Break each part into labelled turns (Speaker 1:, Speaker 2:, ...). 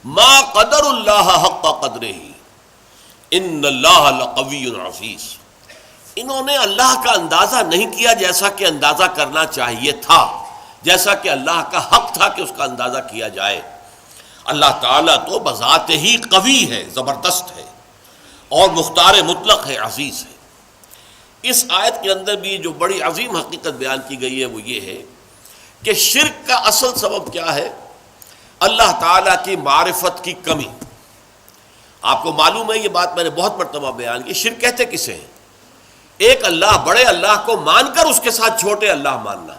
Speaker 1: ما قدر اللہ حق قدرہ ان اللہ لقوی عزیز۔ انہوں نے اللہ کا اندازہ نہیں کیا جیسا کہ اندازہ کرنا چاہیے تھا، جیسا کہ اللہ کا حق تھا کہ اس کا اندازہ کیا جائے۔ اللہ تعالیٰ تو بذات ہی قوی ہے، زبردست ہے، اور مختار مطلق ہے، عزیز ہے۔ اس آیت کے اندر بھی جو بڑی عظیم حقیقت بیان کی گئی ہے وہ یہ ہے کہ شرک کا اصل سبب کیا ہے؟ اللہ تعالیٰ کی معرفت کی کمی۔ آپ کو معلوم ہے، یہ بات میں نے بہت مرتبہ بیان کی، شرک کہتے کسے ہیں؟ ایک اللہ، بڑے اللہ کو مان کر اس کے ساتھ چھوٹے اللہ ماننا۔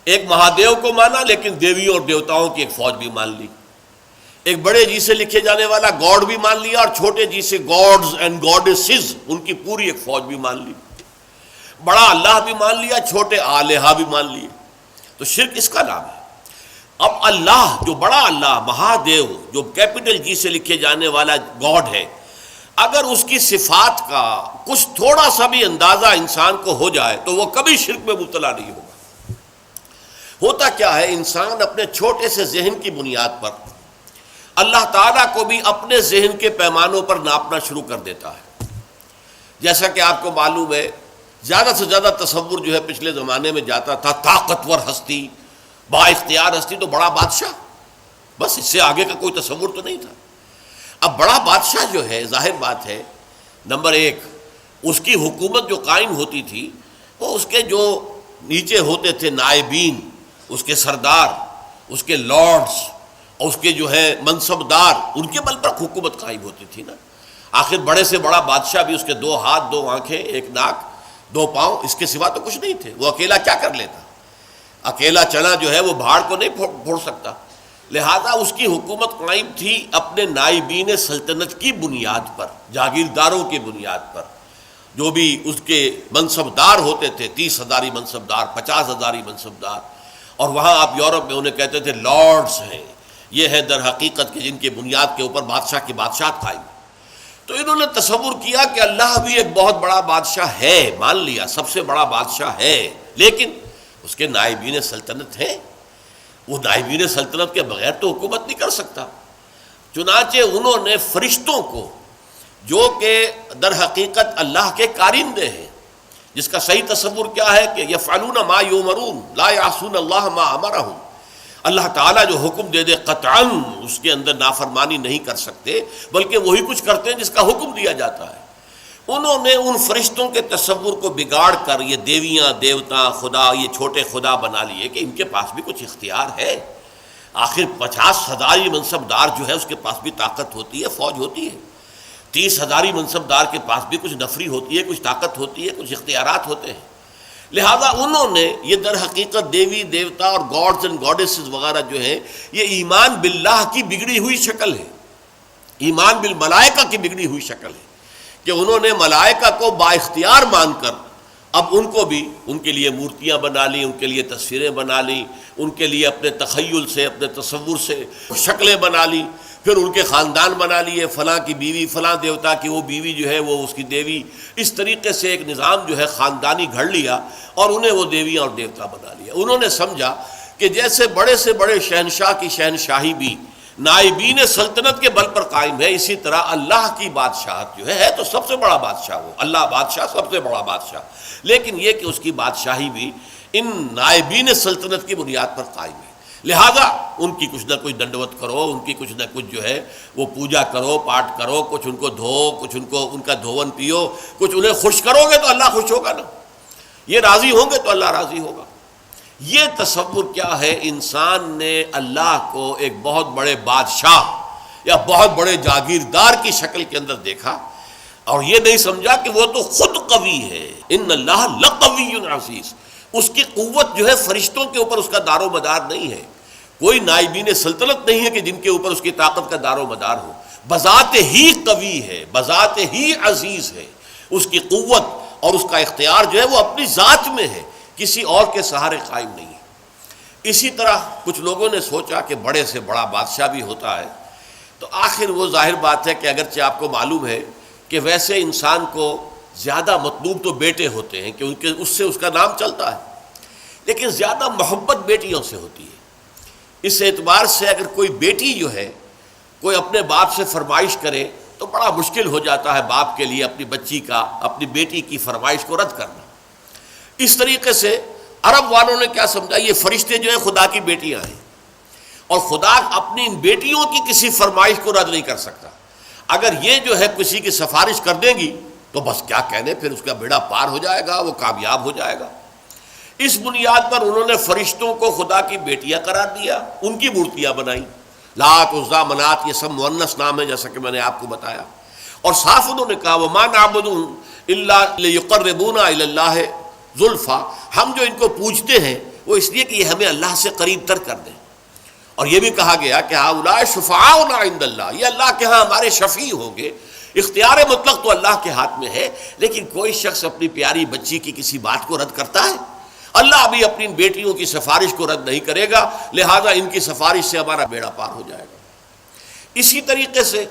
Speaker 1: ایک مہادیو کو مانا لیکن دیویوں اور دیوتاؤں کی ایک فوج بھی مان لی۔ ایک بڑے جی سے لکھے جانے والا گاڈ بھی مان لیا، اور چھوٹے جی سے گاڈز اینڈ گاڈیسز، ان کی پوری ایک فوج بھی مان لی۔ بڑا اللہ بھی مان لیا، چھوٹے آلہہ بھی مان لیے۔ تو شرک اس کا نام ہے۔ اب اللہ، جو بڑا اللہ، مہادیو، جو کیپٹل جی سے لکھے جانے والا گاڈ ہے، اگر اس کی صفات کا کچھ تھوڑا سا بھی اندازہ انسان کو ہو جائے تو وہ کبھی شرک میں مبتلا نہیں ہوگا۔ ہوتا کیا ہے، انسان اپنے چھوٹے سے ذہن کی بنیاد پر اللہ تعالیٰ کو بھی اپنے ذہن کے پیمانوں پر ناپنا شروع کر دیتا ہے۔ جیسا کہ آپ کو معلوم ہے، زیادہ سے زیادہ تصور جو ہے پچھلے زمانے میں جاتا تھا، طاقتور ہستی، با اختیار ہستی تو بڑا بادشاہ، بس اس سے آگے کا کوئی تصور تو نہیں تھا۔ اب بڑا بادشاہ جو ہے، ظاہر بات ہے، نمبر ایک، اس کی حکومت جو قائم ہوتی تھی وہ اس کے جو نیچے ہوتے تھے نائبین، اس کے سردار، اس کے لارڈز، اور اس کے جو ہے منصبدار، ان کے بل پر حکومت قائم ہوتی تھی نا۔ آخر بڑے سے بڑا بادشاہ بھی اس کے 2 ہاتھ، 2 آنکھیں، 1 ناک، 2 پاؤں، اس کے سوا تو کچھ نہیں تھے۔ وہ اکیلا کیا کر لیتا؟ اکیلا چنا جو ہے وہ بھاڑ کو نہیں پھوڑ سکتا۔ لہذا اس کی حکومت قائم تھی اپنے نائبین سلطنت کی بنیاد پر، جاگیرداروں کی بنیاد پر، جو بھی اس کے منصبدار ہوتے تھے، 30 ہزاری منصبدار، 50 ہزاری منصبدار، اور وہاں آپ یورپ میں انہیں کہتے تھے لارڈز ہیں۔ یہ ہے در حقیقت کہ جن کی بنیاد کے اوپر بادشاہ کی بادشاہت قائم۔ تو انہوں نے تصور کیا کہ اللہ بھی ایک بہت بڑا بادشاہ ہے، مان لیا سب سے بڑا بادشاہ ہے، لیکن اس کے نائبین سلطنت ہیں، وہ نائبین سلطنت کے بغیر تو حکومت نہیں کر سکتا۔ چنانچہ انہوں نے فرشتوں کو، جو کہ در حقیقت اللہ کے کارندے ہیں، جس کا صحیح تصور کیا ہے کہ یفعلون ما یؤمرون لا یعصون اللہ ما امرہم، اللہ تعالیٰ جو حکم دے دے قطعاً اس کے اندر نافرمانی نہیں کر سکتے، بلکہ وہی کچھ کرتے ہیں جس کا حکم دیا جاتا ہے۔ انہوں نے ان فرشتوں کے تصور کو بگاڑ کر یہ دیویاں، دیوتا، خدا، یہ چھوٹے خدا بنا لیے کہ ان کے پاس بھی کچھ اختیار ہے۔ آخر 50 ہزاری منصبدار جو ہے اس کے پاس بھی طاقت ہوتی ہے، فوج ہوتی ہے۔ 30 ہزاری منصبدار کے پاس بھی کچھ نفری ہوتی ہے، کچھ طاقت ہوتی ہے، کچھ اختیارات ہوتے ہیں۔ لہذا انہوں نے یہ در حقیقت دیوی، دیوتا اور گاڈز اینڈ گاڈیسز وغیرہ جو ہیں، یہ ایمان باللہ کی بگڑی ہوئی شکل ہے، ایمان بالملائکہ کی بگڑی ہوئی شکل ہے، کہ انہوں نے ملائکہ کو با اختیار مان کر اب ان کو بھی، ان کے لیے مورتیاں بنا لی، ان کے لیے تصویریں بنا لی، ان کے لیے اپنے تخیل سے، اپنے تصور سے شکلیں بنا لی، پھر ان کے خاندان بنا لیے، فلاں کی بیوی، فلاں دیوتا کی وہ بیوی جو ہے وہ اس کی دیوی، اس طریقے سے ایک نظام جو ہے خاندانی گھڑ لیا اور انہیں وہ دیویاں اور دیوتا بنا لیا۔ انہوں نے سمجھا کہ جیسے بڑے سے بڑے شہنشاہ کی شہنشاہی بھی نائبین سلطنت کے بل پر قائم ہے، اسی طرح اللہ کی بادشاہت جو ہے تو سب سے بڑا بادشاہ وہ اللہ بادشاہ، سب سے بڑا بادشاہ، لیکن یہ کہ اس کی بادشاہی بھی ان نائبین سلطنت کی بنیاد پر قائم ہے۔ لہذا ان کی کچھ نہ کچھ دنڈوت کرو، ان کی کچھ نہ کچھ جو ہے وہ پوجا کرو، پاٹ کرو، کچھ ان کو دھو، کچھ ان کو ان کا دھون پیو، کچھ انہیں خوش کرو گے تو اللہ خوش ہوگا نا، یہ راضی ہوں گے تو اللہ راضی ہوگا۔ یہ تصور کیا ہے، انسان نے اللہ کو ایک بہت بڑے بادشاہ یا بہت بڑے جاگیردار کی شکل کے اندر دیکھا، اور یہ نہیں سمجھا کہ وہ تو خود قوی ہے، ان اللہ لقوی عزیز۔ اس کی قوت جو ہے فرشتوں کے اوپر اس کا دار و مدار نہیں ہے، کوئی نائبین سلطنت نہیں ہے کہ جن کے اوپر اس کی طاقت کا دار و مدار ہو، بذات ہی قوی ہے، بذات ہی عزیز ہے، اس کی قوت اور اس کا اختیار جو ہے وہ اپنی ذات میں ہے، کسی اور کے سہارے قائم نہیں ہے۔ اسی طرح کچھ لوگوں نے سوچا کہ بڑے سے بڑا بادشاہ بھی ہوتا ہے، تو آخر وہ ظاہر بات ہے کہ اگرچہ آپ کو معلوم ہے کہ ویسے انسان کو زیادہ مطلوب تو بیٹے ہوتے ہیں کہ اس سے اس کا نام چلتا ہے، لیکن زیادہ محبت بیٹیوں سے ہوتی ہے۔ اس اعتبار سے اگر کوئی بیٹی جو ہے کوئی اپنے باپ سے فرمائش کرے تو بڑا مشکل ہو جاتا ہے باپ کے لیے اپنی بچی کا، اپنی بیٹی کی فرمائش کو رد کرنا۔ اس طریقے سے عرب والوں نے کیا سمجھا، یہ فرشتے جو ہیں خدا کی بیٹیاں ہیں، اور خدا اپنی ان بیٹیوں کی کسی فرمائش کو رد نہیں کر سکتا۔ اگر یہ جو ہے کسی کی سفارش کر دیں گی تو بس کیا کہنے، پھر اس کا بیڑا پار ہو جائے گا، وہ کامیاب ہو جائے گا۔ اس بنیاد پر انہوں نے فرشتوں کو خدا کی بیٹیاں قرار دیا، ان کی مورتیاں بنائیں، لات، عزیٰ، منات، یہ سب مؤنث نام ہے جیسا کہ میں نے آپ کو بتایا۔ اور صاف انہوں نے کہا وَمَا نَعْبُدُهُمْ إِلَّا لِيُقَرِّبُونَا إِلَى اللَّهِ زُلْفَىٰ، ہم جو ان کو پوجتے ہیں وہ اس لیے کہ یہ ہمیں اللہ سے قریب تر کر دیں۔ اور یہ بھی کہا گیا کہ هؤلاء شفعاؤنا عند اللہ، یہ اللہ کے ہاں ہمارے شفیع ہوں گے۔ اختیار مطلق تو اللہ کے ہاتھ میں ہے، لیکن کوئی شخص اپنی پیاری بچی کی کسی بات کو رد کرتا ہے؟ اللہ بھی اپنی بیٹیوں کی سفارش کو رد نہیں کرے گا، لہذا ان کی سفارش سے ہمارا بیڑا پار ہو جائے گا۔ اسی طریقے سے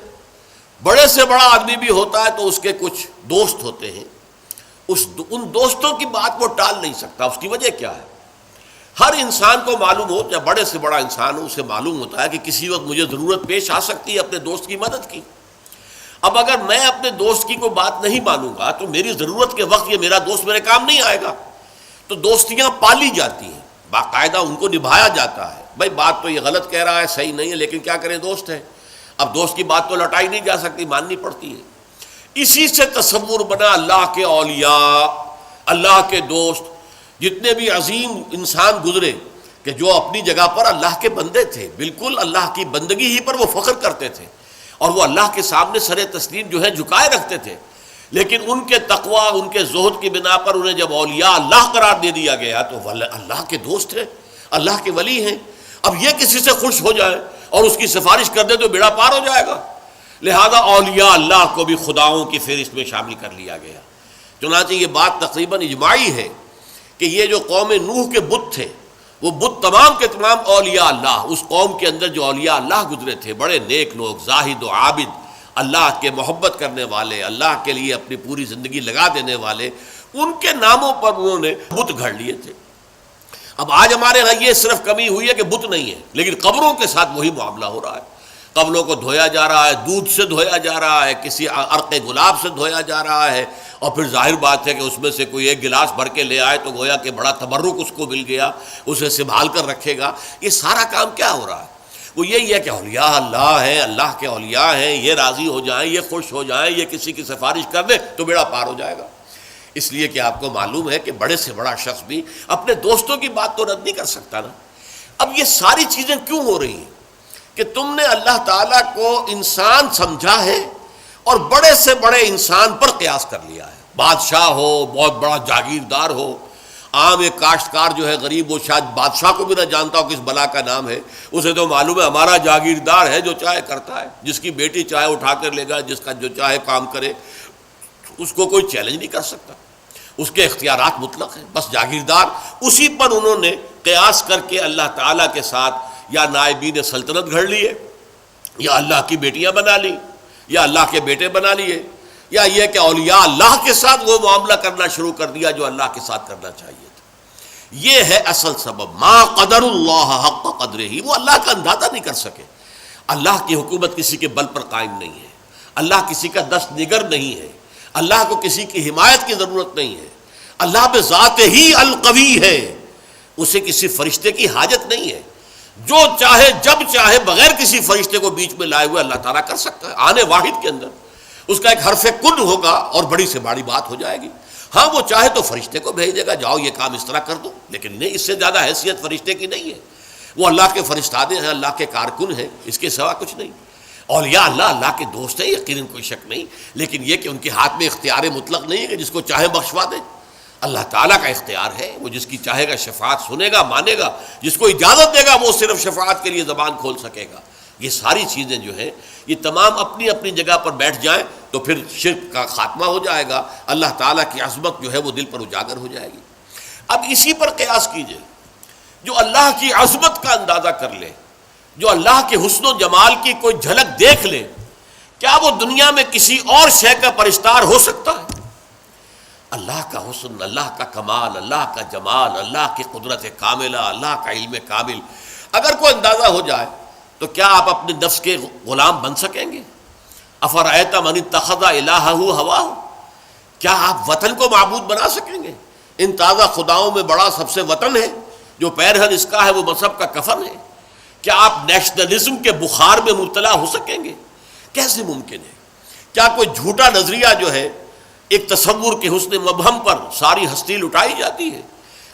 Speaker 1: بڑے سے بڑا آدمی بھی ہوتا ہے تو اس کے کچھ دوست ہوتے ہیں، ان دوستوں کی بات وہ ٹال نہیں سکتا۔ اس کی وجہ کیا ہے؟ ہر انسان کو معلوم ہو، یا بڑے سے بڑا انسان ہو، اسے معلوم ہوتا ہے کہ کسی وقت مجھے ضرورت پیش آ سکتی ہے اپنے دوست کی مدد کی۔ اب اگر میں اپنے دوست کی کوئی بات نہیں مانوں گا تو میری ضرورت کے وقت یہ میرا دوست میرے کام نہیں آئے گا۔ تو دوستیاں پالی جاتی ہیں، باقاعدہ ان کو نبھایا جاتا ہے۔ بھائی بات تو یہ غلط کہہ رہا ہے، صحیح نہیں ہے، لیکن کیا کریں، دوست ہے، اب دوست کی بات تو لٹائی نہیں جا سکتی، ماننی پڑتی ہے۔ اسی سے تصور بنا اللہ کے اولیاء، اللہ کے دوست، جتنے بھی عظیم انسان گزرے کہ جو اپنی جگہ پر اللہ کے بندے تھے، بالکل اللہ کی بندگی ہی پر وہ فخر کرتے تھے، اور وہ اللہ کے سامنے سر تسلیم جو ہے جھکائے رکھتے تھے، لیکن ان کے تقویٰ، ان کے زہد کی بنا پر انہیں جب اولیاء اللہ قرار دے دیا گیا تو اللہ کے دوست ہیں، اللہ کے ولی ہیں۔ اب یہ کسی سے خوش ہو جائے اور اس کی سفارش کر دے تو بیڑا پار ہو جائے گا، لہذا اولیاء اللہ کو بھی خداؤں کی فہرست میں شامل کر لیا گیا۔ چنانچہ یہ بات تقریباً اجماعی ہے کہ یہ جو قوم نوح کے بت تھے، وہ بت تمام کے تمام اولیاء اللہ، اس قوم کے اندر جو اولیاء اللہ گزرے تھے، بڑے نیک لوگ، زاہد و عابد، اللہ کے محبت کرنے والے، اللہ کے لیے اپنی پوری زندگی لگا دینے والے، ان کے ناموں پر انہوں نے بت گھڑ لیے تھے۔ اب آج ہمارے یہاں یہ صرف کمی ہوئی ہے کہ بت نہیں ہے، لیکن قبروں کے ساتھ وہی معاملہ ہو رہا ہے۔ قبروں کو دھویا جا رہا ہے، دودھ سے دھویا جا رہا ہے، کسی عرق گلاب سے دھویا جا رہا ہے، اور پھر ظاہر بات ہے کہ اس میں سے کوئی ایک گلاس بھر کے لے آئے تو گویا کہ بڑا تبرک اس کو مل گیا، اسے سنبھال کر رکھے گا۔ یہ سارا کام کیا ہو رہا ہے؟ وہ یہی ہے کہ اولیاء اللہ ہیں، اللہ کے اولیاء ہیں، یہ راضی ہو جائیں، یہ خوش ہو جائیں، یہ کسی کی سفارش کر دیں تو بیڑا پار ہو جائے گا۔ اس لیے کہ آپ کو معلوم ہے کہ بڑے سے بڑا شخص بھی اپنے دوستوں کی بات تو رد نہیں کر سکتا نا۔ اب یہ ساری چیزیں کیوں ہو رہی ہیں؟ کہ تم نے اللہ تعالیٰ کو انسان سمجھا ہے اور بڑے سے بڑے انسان پر قیاس کر لیا ہے۔ بادشاہ ہو، بہت بڑا جاگیردار ہو، عام ایک کاشتکار جو ہے غریب، وہ شاید بادشاہ کو بھی نہ جانتا ہو کس بلا کا نام ہے، اسے تو معلوم ہے ہمارا جاگیردار ہے، جو چاہے کرتا ہے، جس کی بیٹی چاہے اٹھا کر لے گا، جس کا جو چاہے کام کرے، اس کو کوئی چیلنج نہیں کر سکتا، اس کے اختیارات مطلق ہیں، بس جاگیردار۔ اسی پر انہوں نے قیاس کر کے اللہ تعالیٰ کے ساتھ یا نائبین سلطنت گھڑ لیے، یا اللہ کی بیٹیاں بنا لی، یا اللہ کے بیٹے بنا لیے، یا یہ کہ اولیاء اللہ کے ساتھ وہ معاملہ کرنا شروع کر دیا جو اللہ کے ساتھ کرنا چاہیے تھا۔ یہ ہے اصل سبب، ما قدر اللہ حق قدرہ، وہ اللہ کا اندازہ نہیں کر سکے۔ اللہ کی حکومت کسی کے بل پر قائم نہیں ہے، اللہ کسی کا دست نگر نہیں ہے، اللہ کو کسی کی حمایت کی ضرورت نہیں ہے، اللہ بذات ہی القوی ہے، اسے کسی فرشتے کی حاجت نہیں ہے، جو چاہے جب چاہے بغیر کسی فرشتے کو بیچ میں لائے ہوئے اللہ تعالیٰ کر سکتا ہے۔ آنے واحد کے اندر اس کا ایک حرف کن ہوگا اور بڑی سے بڑی بات ہو جائے گی۔ ہاں وہ چاہے تو فرشتے کو بھیج دے گا، جاؤ یہ کام اس طرح کر دو، لیکن نہیں، اس سے زیادہ حیثیت فرشتے کی نہیں ہے۔ وہ اللہ کے فرشتادے ہیں، اللہ کے کارکن ہیں، اس کے سوا کچھ نہیں۔ اولیاء اللہ کے دوست ہیں، یقیناً کوئی شک نہیں، لیکن یہ کہ ان کے ہاتھ میں اختیار مطلق نہیں ہے کہ جس کو چاہے بخشوا دے۔ اللہ تعالیٰ کا اختیار ہے، وہ جس کی چاہے گا شفاعت سنے گا، مانے گا، جس کو اجازت دے گا وہ صرف شفاعت کے لیے زبان کھول سکے گا۔ یہ ساری چیزیں جو ہیں یہ تمام اپنی اپنی جگہ پر بیٹھ جائیں تو پھر شرک کا خاتمہ ہو جائے گا، اللہ تعالیٰ کی عظمت جو ہے وہ دل پر اجاگر ہو جائے گی۔ اب اسی پر قیاس کیجئے، جو اللہ کی عظمت کا اندازہ کر لے، جو اللہ کے حسن و جمال کی کوئی جھلک دیکھ لے، کیا وہ دنیا میں کسی اور شے کا پرستار ہو سکتا ہے؟ اللہ کا حسن، اللہ کا کمال، اللہ کا جمال، اللہ کی قدرت کاملہ، اللہ کا علم کامل اگر کوئی اندازہ ہو جائے تو کیا آپ اپنے نفس کے غلام بن سکیں گے؟ افرأیت من اتخذ الہہ ہواہ، کیا آپ وطن کو معبود بنا سکیں گے؟ ان تازہ خداؤں میں بڑا سب سے وطن ہے، جو پیرہن اس کا ہے وہ مذہب کا کفن ہے۔ کیا آپ نیشنلزم کے بخار میں مبتلا ہو سکیں گے؟ کیسے ممکن ہے؟ کیا کوئی جھوٹا نظریہ جو ہے ایک تصور کے حسن مبہم پر ساری ہستی لٹائی جاتی ہے؟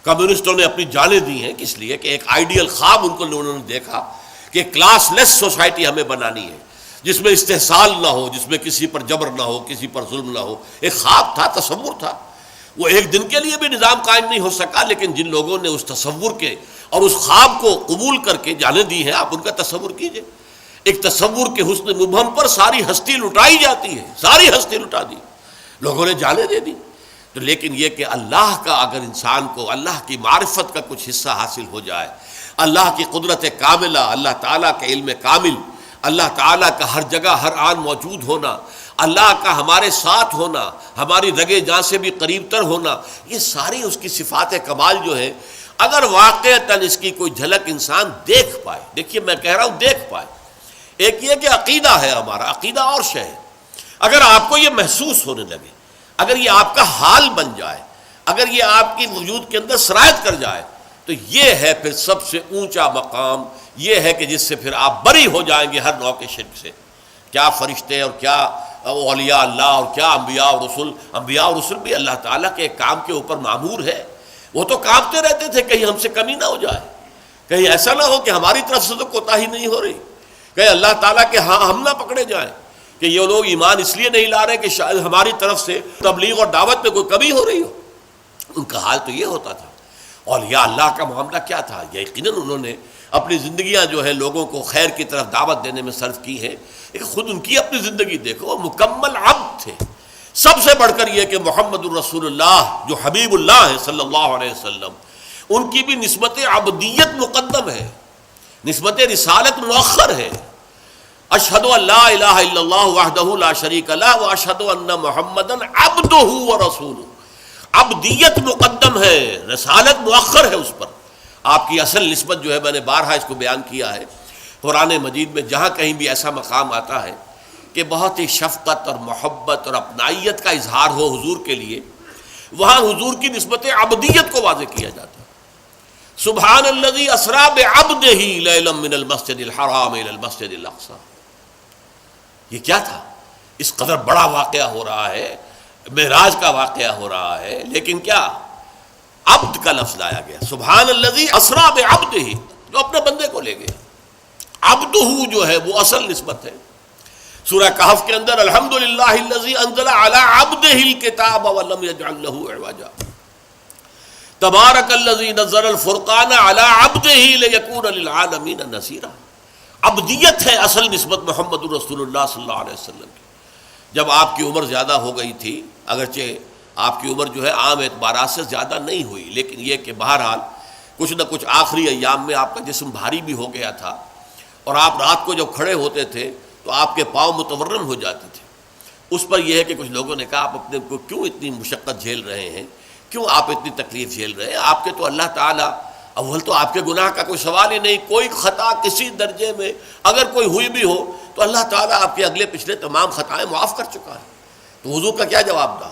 Speaker 1: کمیونسٹوں نے اپنی جانیں دی ہیں کس لیے کہ ایک آئیڈیل خواب ان کو انہوں نے دیکھا کہ کلاس لیس سوسائٹی ہمیں بنانی ہے، جس میں استحصال نہ ہو، جس میں کسی پر جبر نہ ہو، کسی پر ظلم نہ ہو۔ ایک خواب تھا، تصور تھا، وہ ایک دن کے لیے بھی نظام قائم نہیں ہو سکا، لیکن جن لوگوں نے اس تصور کے اور اس خواب کو قبول کر کے جانیں دی ہیں، آپ ان کا تصور کیجئے۔ ایک تصور کے حسن مبہم پر ساری ہستی لٹائی جاتی ہے، ساری ہستی لٹا دی، لوگوں نے جانیں دے دی۔ تو لیکن یہ کہ اللہ کا اگر انسان کو اللہ کی معرفت کا کچھ حصہ حاصل ہو جائے، اللہ کی قدرت کاملہ، اللہ تعالیٰ کا علم کامل، اللہ تعالیٰ کا ہر جگہ ہر آن موجود ہونا، اللہ کا ہمارے ساتھ ہونا، ہماری رگے جاں سے بھی قریب تر ہونا، یہ ساری اس کی صفات کمال جو ہے، اگر واقعتاً اس کی کوئی جھلک انسان دیکھ پائے، دیکھیے میں کہہ رہا ہوں دیکھ پائے، ایک یہ کہ عقیدہ ہے ہمارا، عقیدہ اور شے ہے، اگر آپ کو یہ محسوس ہونے لگے، اگر یہ آپ کا حال بن جائے، اگر یہ آپ کی وجود کے اندر سرایت کر جائے، تو یہ ہے پھر سب سے اونچا مقام، یہ ہے کہ جس سے پھر آپ بری ہو جائیں گے ہر نوع کے شرک سے۔ کیا فرشتے اور کیا اولیاء اللہ اور کیا انبیاء اور رسول، انبیاء اور رسول بھی اللہ تعالیٰ کے ایک کام کے اوپر معمور ہے، وہ تو کانپتے رہتے تھے کہیں ہم سے کمی نہ ہو جائے، کہیں ایسا نہ ہو کہ ہماری طرف سے تو کوتاہی نہیں ہو رہی، کہیں اللہ تعالیٰ کے ہاں ہم نہ پکڑے جائیں کہ یہ لوگ ایمان اس لیے نہیں لا رہے کہ شاید ہماری طرف سے تبلیغ اور دعوت میں کوئی کمی ہو رہی ہو۔ ان کا حال تو یہ ہوتا تھا۔ اولیاء اللہ کا معاملہ کیا تھا؟ یقیناً انہوں نے اپنی زندگیاں جو ہے لوگوں کو خیر کی طرف دعوت دینے میں صرف کی ہیں۔ ایک خود ان کی اپنی زندگی دیکھو، وہ مکمل عبد تھے۔ سب سے بڑھ کر یہ کہ محمد الرسول اللہ جو حبیب اللہ ہے صلی اللہ علیہ وسلم، ان کی بھی نسبت عبدیت مقدم ہے، نسبت رسالت مؤخر ہے۔ اشہد ان لا الہ الا اللہ وحدہ لا شریک لہ واشہد ان محمدا عبدہ ورسولہ، عبدیت مقدم ہے، رسالت مؤخر ہے اس پر۔ آپ کی اصل نسبت جو ہے، میں نے بارہا اس کو بیان کیا ہے، قرآن مجید میں جہاں کہیں بھی ایسا مقام آتا ہے کہ بہت ہی شفقت اور محبت اور اپنائیت کا اظہار ہو حضور کے لیے، وہاں حضور کی نسبت عبدیت کو واضح کیا جاتا ہے۔ سبحان الذی اسری بعبدہ لیلا من المسجد الحرام الی المسجد الاقصی۔ یہ کیا تھا؟ اس قدر بڑا واقعہ ہو رہا ہے، معراج کا واقعہ ہو رہا ہے، لیکن کیا عبد کا لفظ لایا گیا۔ سبحان الذی اسری بعبدہ، جو اپنے بندے کو لے گیا۔ عبدہ جو ہے وہ اصل نسبت ہے۔ سورہ کہف کے اندر الحمدللہ الذی انزل علی عبدہ الکتاب ولم یجعل لہ عوجا، تبارک الذی نزل الفرقان علی عبدہ لیکون للعالمین نذیرا۔ عبدیت ہے اصل نسبت محمد الرسول اللہ صلی اللہ علیہ وسلم کی۔ جب آپ کی عمر زیادہ ہو گئی تھی، اگرچہ آپ کی عمر جو ہے عام اعتبارات سے زیادہ نہیں ہوئی، لیکن یہ کہ بہرحال کچھ نہ کچھ آخری ایام میں آپ کا جسم بھاری بھی ہو گیا تھا، اور آپ رات کو جب کھڑے ہوتے تھے تو آپ کے پاؤں متورم ہو جاتے تھے۔ اس پر یہ ہے کہ کچھ لوگوں نے کہا آپ اپنے کو کیوں اتنی مشقت جھیل رہے ہیں، کیوں آپ اتنی تکلیف جھیل رہے ہیں؟ آپ کے تو اللہ تعالیٰ، اول تو آپ کے گناہ کا کوئی سوال ہی نہیں، کوئی خطا کسی درجے میں اگر کوئی ہوئی بھی ہو تو اللہ تعالیٰ آپ کے اگلے پچھلے تمام خطائیں معاف کر چکا ہے۔ تو حضور کا کیا جواب تھا؟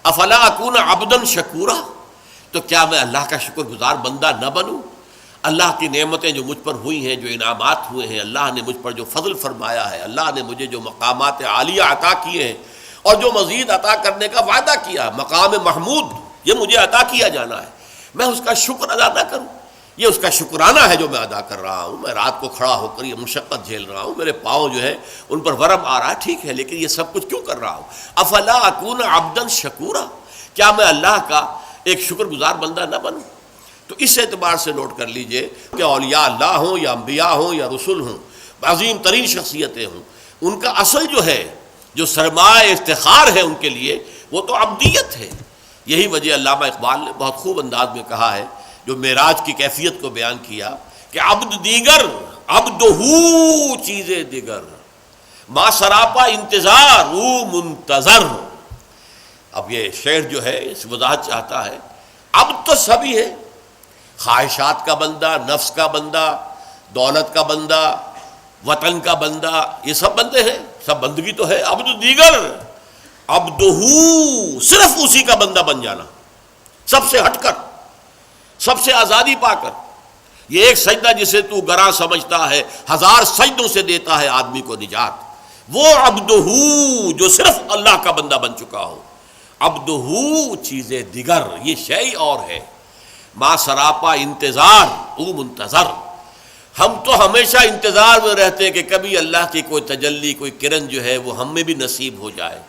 Speaker 1: افلا اکون عبدا شکورا، تو کیا میں اللہ کا شکر گزار بندہ نہ بنوں؟ اللہ کی نعمتیں جو مجھ پر ہوئی ہیں، جو انعامات ہوئے ہیں، اللہ نے مجھ پر جو فضل فرمایا ہے، اللہ نے مجھے جو مقامات عالیہ عطا کیے ہیں اور جو مزید عطا کرنے کا وعدہ کیا، مقام محمود یہ مجھے عطا کیا جانا ہے، میں اس کا شکر ادا نہ کروں؟ یہ اس کا شکرانہ ہے جو میں ادا کر رہا ہوں۔ میں رات کو کھڑا ہو کر یہ مشقت جھیل رہا ہوں، میرے پاؤں جو ہے ان پر ورم آ رہا ہے، ٹھیک ہے، لیکن یہ سب کچھ کیوں کر رہا ہوں؟ افلا اکون عبدا شکورا، کیا میں اللہ کا ایک شکر گزار بندہ نہ بنوں؟ تو اس اعتبار سے نوٹ کر لیجئے کہ اولیاء اللہ ہوں یا انبیاء ہوں یا رسول ہوں، عظیم ترین شخصیتیں ہوں، ان کا اصل جو ہے، جو سرمایہ افتخار ہے ان کے لیے، وہ تو عبدیت ہے۔ یہی وجہ علامہ اقبال نے بہت خوب انداز میں کہا ہے، جو معراج کی کیفیت کو بیان کیا کہ عبد دیگر عبدہ چیزیں دیگر، ما سراپا انتظار او منتظر۔ اب یہ شعر جو ہے اس وضاحت چاہتا ہے، عبد تو سبھی ہے، خواہشات کا بندہ، نفس کا بندہ، دولت کا بندہ، وطن کا بندہ، یہ سب بندے ہیں، سب بندگی تو ہے۔ عبد دیگر، عبدہو، صرف اسی کا بندہ بن جانا، سب سے ہٹ کر، سب سے آزادی پا کر۔ یہ ایک سجدہ جسے تو گراں سمجھتا ہے، ہزار سجدوں سے دیتا ہے آدمی کو نجات، وہ عبدہو جو صرف اللہ کا بندہ بن چکا ہو۔ عبدہو چیز دیگر، یہ شیء اور ہے۔ ما سراپا انتظار، او منتظر، ہم تو ہمیشہ انتظار میں رہتے ہیں کہ کبھی اللہ کی کوئی تجلی، کوئی کرن جو ہے وہ ہم میں بھی نصیب ہو جائے،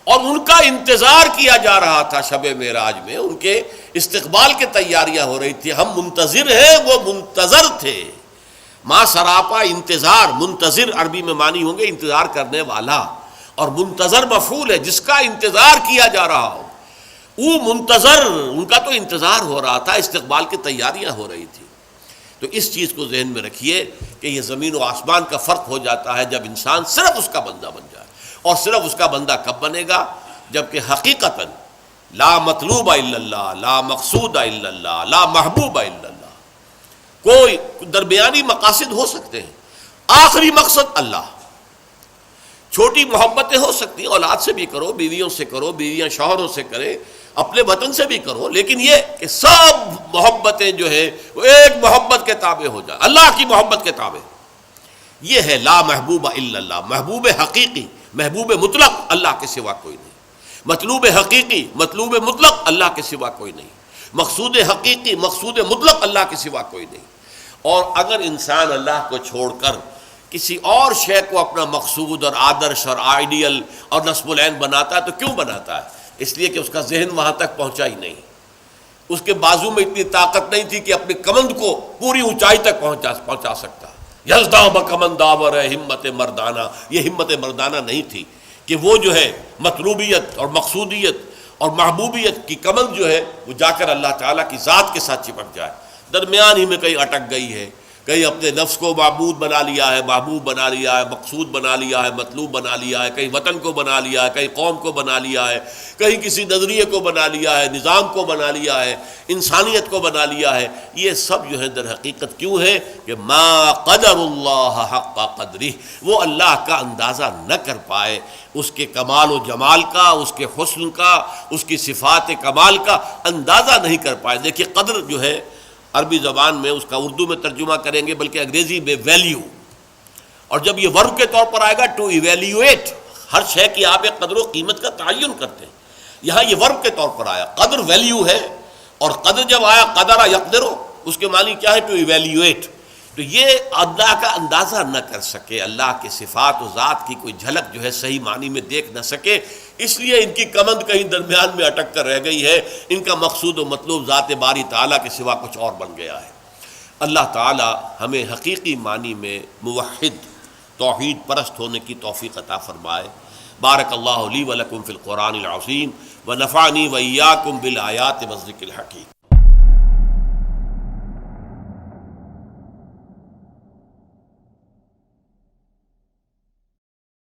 Speaker 1: اور ان کا انتظار کیا جا رہا تھا۔ شب معراج میں ان کے استقبال کی تیاریاں ہو رہی تھی، ہم منتظر ہیں، وہ منتظر تھے۔ ما سراپا انتظار، منتظر عربی میں معنی ہوں گے انتظار کرنے والا، اور منتظر مفعول ہے جس کا انتظار کیا جا رہا ہو۔ وہ منتظر، ان کا تو انتظار ہو رہا تھا، استقبال کی تیاریاں ہو رہی تھی۔ تو اس چیز کو ذہن میں رکھیے کہ یہ زمین و آسمان کا فرق ہو جاتا ہے جب انسان صرف اس کا بندہ بن جائے، اور صرف اس کا بندہ کب بنے گا؟ جبکہ حقیقتاً لا مطلوب الا اللہ، لا مقصود الا اللہ، لا محبوب الا اللہ۔ کوئی درمیانی مقاصد ہو سکتے ہیں، آخری مقصد اللہ۔ چھوٹی محبتیں ہو سکتی ہیں، اولاد سے بھی کرو، بیویوں سے کرو، بیویاں شوہروں سے کرے، اپنے وطن سے بھی کرو، لیکن یہ کہ سب محبتیں جو ہے وہ ایک محبت کے تابع ہو جائے، اللہ کی محبت کے تابع۔ یہ ہے لا محبوب الا اللہ، محبوب حقیقی، محبوب مطلق اللہ کے سوا کوئی نہیں، مطلوب حقیقی، مطلوب مطلق اللہ کے سوا کوئی نہیں، مقصود حقیقی، مقصود مطلق اللہ کے سوا کوئی نہیں۔ اور اگر انسان اللہ کو چھوڑ کر کسی اور شے کو اپنا مقصود اور آدرش اور آئیڈیل اور نصب العین بناتا ہے تو کیوں بناتا ہے؟ اس لیے کہ اس کا ذہن وہاں تک پہنچا ہی نہیں، اس کے بازو میں اتنی طاقت نہیں تھی کہ اپنی کمند کو پوری اونچائی تک پہنچا سکتا۔ یزداں بکمند داور ہے ہمت مردانہ، یہ ہمت مردانہ نہیں تھی کہ وہ جو ہے مطلوبیت اور مقصودیت اور محبوبیت کی کمند جو ہے وہ جا کر اللہ تعالیٰ کی ذات کے ساتھ چپک جائے، درمیان ہی میں کہیں اٹک گئی ہے، کہیں اپنے نفس کو معبود بنا لیا ہے، محبوب بنا لیا ہے، مقصود بنا لیا ہے، مطلوب بنا لیا ہے، کہیں وطن کو بنا لیا ہے، کہیں قوم کو بنا لیا ہے، کہیں کسی نظریے کو بنا لیا ہے، نظام کو بنا لیا ہے، انسانیت کو بنا لیا ہے۔ یہ سب جو ہے در حقیقت کیوں ہے کہ ما قدر اللہ حق قدرہ، وہ اللہ کا اندازہ نہ کر پائے، اس کے کمال و جمال کا، اس کے حسن کا، اس کی صفات کمال کا اندازہ نہیں کر پائے۔ دیکھیے قدر جو ہے عربی زبان میں اس کا اردو میں ترجمہ کریں گے بلکہ انگریزی میں ویلیو، اور جب یہ ورب کے طور پر آئے گا ٹو ایویلیویٹ، ہر شے کی آپ ایک قدر و قیمت کا تعین کرتے ہیں، یہاں یہ ورب کے طور پر آیا، قدر ویلیو ہے، اور قدر جب آیا قدر یقدرو، اس کے معنی کیا ہے؟ To evaluate. تو یہ اللہ کا اندازہ نہ کر سکے، اللہ کے صفات و ذات کی کوئی جھلک جو ہے صحیح معنی میں دیکھ نہ سکے، اس لیے ان کی کمند کہیں درمیان میں اٹک کر رہ گئی ہے، ان کا مقصود و مطلوب ذات باری تعالیٰ کے سوا کچھ اور بن گیا ہے۔ اللہ تعالیٰ ہمیں حقیقی معنی میں موحد، توحید پرست ہونے کی توفیق عطا فرمائے۔ بارک اللہ لی و لکم فی القرآن العظیم ونفعنی وإیاکم بالآیات والذکر الحکیم۔